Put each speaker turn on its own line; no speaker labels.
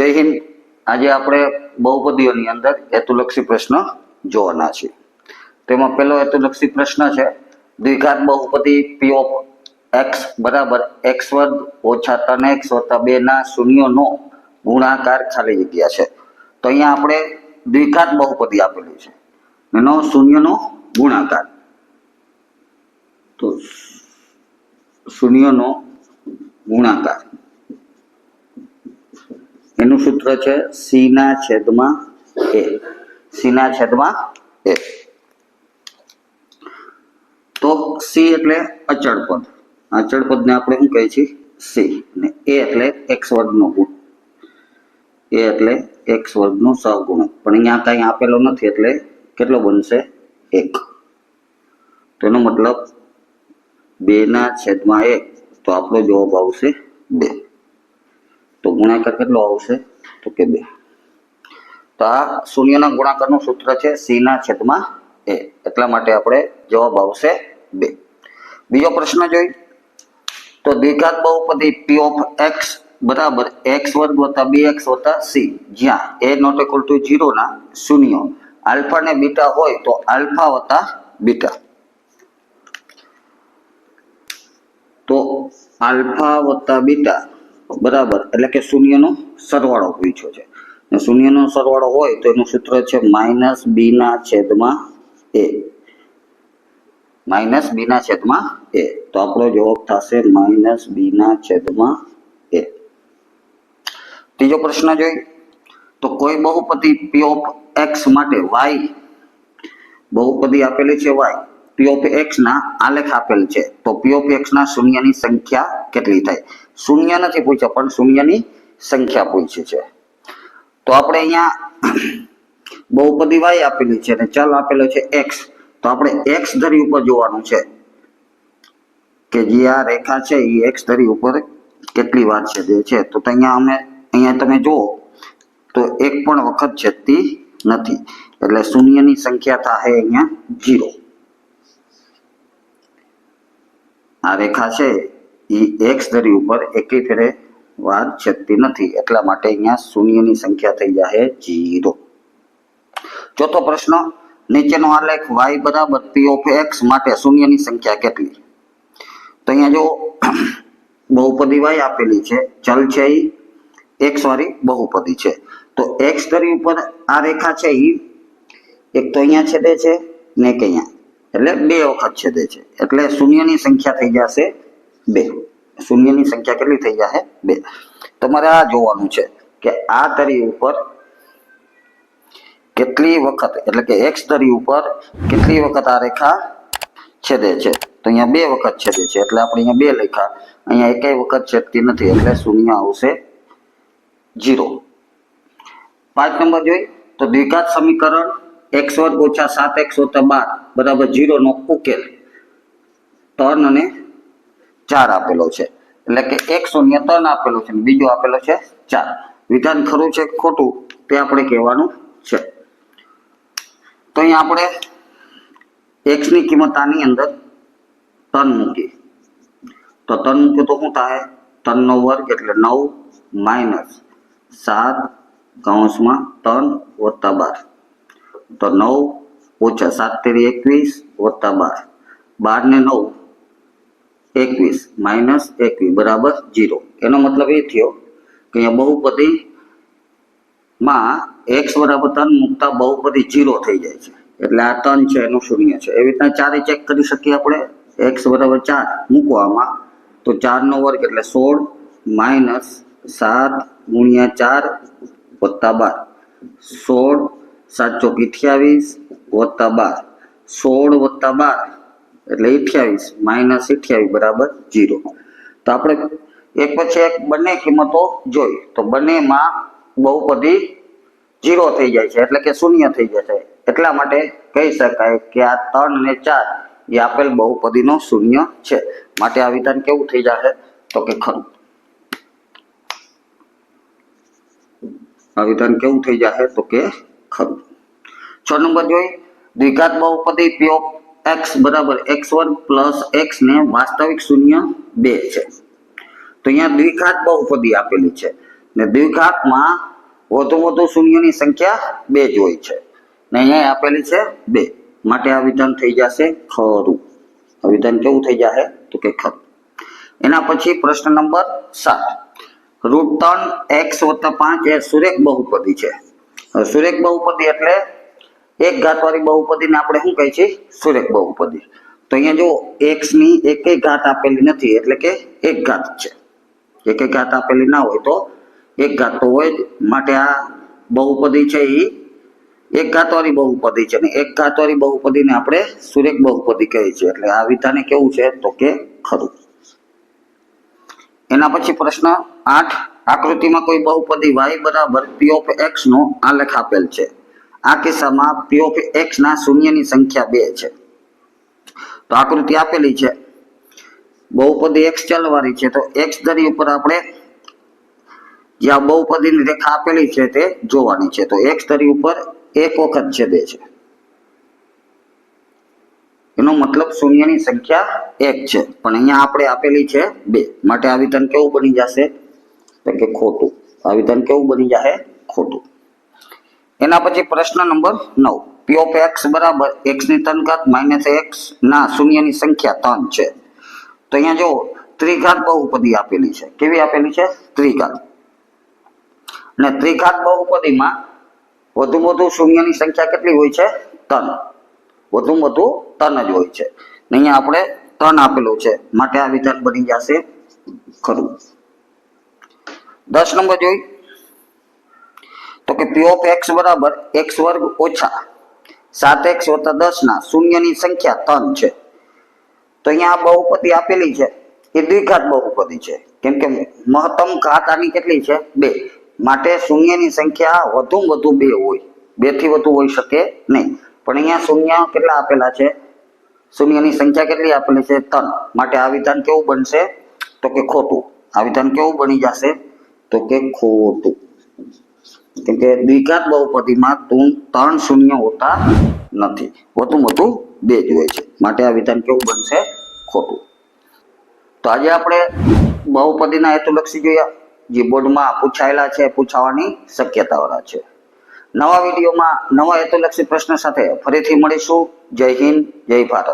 જય હિન્દ। આજે આપણે બહુપદીઓની અંદર હેતુલક્ષી પ્રશ્ન જોવાના છે। તેમાં પહેલો હેતુલક્ષી પ્રશ્ન છે દ્વિઘાત બહુપદી p ઓફ x બરાબર x વર્ગ ઓછા 3x વત્તા 2 ના શૂન્યોનો ગુણાકાર ખાલી જગ્યા છે। તો અહીંયા આપણે દ્વિઘાત બહુપદી આપેલી છે એનો શૂન્યનો ગુણાકાર, તો શૂન્યનો ગુણાકાર એનું સૂત્ર છે c ના છેદમાં a, c ના છેદમાં a। તો c એટલે અચળ પદ, અચળ પદને આપણે શું કહીએ છીએ c, ને a એટલે x વર્ગનો ગુણ, a એટલે x વર્ગનો સહગુણક, પણ અહીંયા કઈ આપેલો નથી એટલે કેટલો બનશે 1। તો એનો મતલબ 2 ના છેદમાં 1, તો આપણો જવાબ આવશે 2। તો ગુણાકાર કેટલો આવશે તો કે 2। તો આ શૂન્યના ગુણાકારનું સૂત્ર છે c ના છેદમાં a, એટલા માટે આપણે જવાબ આવશે 2। બીજો પ્રશ્ન જોઈ તો દ્વિઘાત બહુપદી p ઓફ x બરાબર x વર્ગ વત્તા 2x વત્તા c જ્યાં a નોટ ઇક્વલ ટુ 0 ના શૂન્યો આલ્ફા ને બીટા હોય તો આલ્ફા વત્તા બીટા, તો આલ્ફા વત્તા બીટા બરાબર એટલે કે શૂન્યનો સરવાળો પૂછ્યો છે, શૂન્યનો સરવાળો હોય તો એનું સૂત્ર છે માઇનસ બી ના છેદમાં a, માઇનસ બી ના છેદમાં a। તો આપણો જવાબ થશે માઇનસ બી ના છેદમાં a। ત્રીજો પ્રશ્ન જોઈ તો કોઈ બહુપદી p ઓફ x માટે y, બહુપદી આપેલી છે y, p ઓફ x ના આલેખ આપેલ છે, તો p ઓફ x ના શૂન્યની સંખ્યા કેટલી થાય? શૂન્ય નથી પૂછ્યા પણ શૂન્યની સંખ્યા પૂછી છે। તો આપણે અહીંયા બહુપદી y આપેલી છે અને ચલ આપેલો છે x, તો આપણે x ધરી ઉપર જોવાનું છે કે જે આ રેખા છે એ x ધરી ઉપર કેટલી વાર છેદે છે। તો અહીંયા તમે જુઓ તો એક પણ વખત છેદતી નથી એટલે શૂન્યની સંખ્યા થાય અહીંયા 0। આ રેખા છે એ x ધરી ઉપર એકેય ફેરે વાર છેદતી નથી એટલા માટે અહીંયા શૂન્યની સંખ્યા થઈ જાય 0। ચોથો પ્રશ્ન નીચેનો આલેખ y બરાબર p ઓફ x માટે શૂન્યની સંખ્યા કેટલી? તો અહીંયા જો બહુપદી y આપેલી છે, ચલ છે એ x વાળી બહુપદી છે, તો x ધરી ઉપર આ રેખા છે એ એક તો અહીંયા છેદે છે ને એક અહીંયા, એટલે 2 વખત છેદે છે એટલે શૂન્યની સંખ્યા થઈ જશે 2। શૂન્યની સંખ્યા કેટલી થઈ જશે 2। તમારે આ જોવાનું છે કે આ ધરી ઉપર કેટલી વખત એટલે કે x ધરી ઉપર કેટલી વખત આ રેખા છેદે છે, તો અહીંયા 2 વખત છેદે છે એટલે આપણે અહીંયા 2 લખ્યા, અહીંયા એકેય વખત છેદતી નથી એટલે શૂન્ય આવશે 0। 5 નંબર જોઈ તો દ્વિઘાત સમીકરણ x વર્ગ ઓછા 7x વત્તા 12 બરાબર 0 નો ઉકેલ 3 અને 4 આપેલો છે, એટલે કે એક શૂન્ય 3 આપેલો છે બીજો આપેલો છે 4। વિધાન ખરું છે ખોટું તે આપણે કહેવાનું છે। તો અહીંયા આપણે x ની કિંમત આની અંદર 3 મૂકી, તો 3 મૂક્યું તો શું થાય 3 નો વર્ગ એટલે 9 માઇનસ 7 કૌંસમાં 3 વત્તા 12, તો 9 ઓછા 7 તેરી 21 વત્તા 12, 12 ને 9 21 માઇનસ 21 બરાબર 0। એનો મતલબ એ થયો કે અહીંયા બહુપદી માં x બરાબર 3 મૂકતા બહુપદી 0 થઈ જાય છે એટલે આ 3 છે એનું શૂન્ય છે। એવી રીતના 4 ચેક કરી શકીએ આપણે, x બરાબર 4 મૂકવામાં તો 4 નો વર્ગ એટલે 16 માઇનસ 7 ગુણ્યા 4 વત્તા 12, 16 7 ચોક 28 વત્તા 12, 16 વત્તા 12 એટલે 28 માઇનસ 28 બરાબર 0। તો આપણે એક પછી એક બંને કિંમતો જોઈ તો બંનેમાં બહુપદી 0 થઈ જાય છે એટલે કે શૂન્ય થઈ જશે, એટલા માટે કહી શકાય કે આ 3 અને 4 એ આપેલ બહુપદીનો શૂન્ય છે, માટે આ વિધાન કેવું થઈ જશે તો કે ખરું। આ વિધાન કેવું થઈ જશે તો કે ખરું। 6 નંબર જોઈ દ્વિઘાત બહુપદી p ઓફ x બરાબર x વર્ગ પ્લસ x ને વાસ્તવિક શૂન્ય 2 છે। તો અહીંયા દ્વિઘાત બહુપદી આપેલી છે ને દ્વિઘાતમાં વધુ શૂન્યની સંખ્યા 2 જ હોય છે ને અહીંયા આપેલી છે 2, માટે આ વિધાન થઈ જશે ખરું. આ વિધાન કેવું થઈ જશે તો કે ખરું. એના પછી પ્રશ્ન નંબર 7, √3x + 5 એ સુરેખ બહુપદી છે. સુરેખ બહુપદી એટલે એક ઘાતવાળી બહુપદીને આપણે શું કહે છે? સુરેખ બહુપદી. તો અહીંયા જો x ની એકેય ઘાત આપેલી નથી એટલે કે એક ઘાત છે. એકેય ઘાત આપેલી ના હોય તો એક ઘાત તો હોય જ, માટે આ બહુપદી છે એ એક ઘાતવાળી બહુપદી છે ને એક ઘાતવાળી બહુપદીને આપણે સુરેખ બહુપદી કહીએ છીએ. એટલે આ વિધાને કેવું છે તો કે ખરું. એના પછી પ્રશ્ન 8, આકૃતિમાં કોઈ બહુપદી y બરાબર p of x નો આલેખ આપેલ છે. આ કિસ્સામાં p of x ના શૂન્યની સંખ્યા 2 છે. તો આકૃતિ આપેલી છે, બહુપદી x ચલવાળી છે, તો x ધરી ઉપર આપણે જે આ બહુપદીની રેખા આપેલી છે તે જોવાની છે. તો x ધરી ઉપર એક વખત છેદે છે, એનો મતલબ શૂન્યની સંખ્યા 1 છે, પણ અહીંયા આપણે આપેલી છે 2, માટે આ વિધાન કેવું બની જશે તો કે ખોટું. આ વિધાન કેવું બની જશે? ખોટું. એના પછી પ્રશ્ન નંબર 9, p of x બરાબર x ની 3 ઘાત - x ના શૂન્યની સંખ્યા 3 છે. તો અહીંયા જો ત્રિઘાત બહુપદી આપેલી છે. કેવી આપેલી છે? ત્રિઘાત. અને ત્રિઘાત બહુપદીમાં વધુ શૂન્યની સંખ્યા કેટલી હોય છે? 3. વધુ 3 જ હોય છે. અહીંયા આપણે 3 આપેલું છે, માટે આ વિધાન બની જશે ખરું. 10 નંબર જોઈ તો કે p of x બરાબર x² - 7x + 10 ના શૂન્યની સંખ્યા 3 છે. તો અહીંયા આ બહુપદી આપેલી છે એ દ્વિઘાત બહુપદી છે, કેમ કે મહત્તમ ઘાત આની કેટલી છે? 2, માટે શૂન્યની સંખ્યા વધુ 2 હોય, 2 થી વધુ હોઈ શકે નહીં. પણ અહીંયા શૂન્ય કેટલા આપેલા છે? શૂન્યની સંખ્યા કેટલી આપેલી છે? 3, માટે આ વિધાન કેવું બનશે તો કે ખોટું. આ વિધાન કેવું બની જશે તો કે ખોટું, કેમ કે દ્વિઘાત બહુપદીમાં 3 શૂન્ય હોતા નથી, વધુ 2 જ હોય છે, માટે આ વિધાન કેવું બનશે? ખોટું. તો આજે આપણે બહુપદીના હેતુલક્ષી જોયા, જે બોર્ડમાં પૂછાયેલા છે, પૂછાવાની શક્યતાવાળા છે. નવા વિડીયોમાં નવા હેતુલક્ષી પ્રશ્ન સાથે ફરીથી મળીશું. જય હિન્દ, જય ભારત.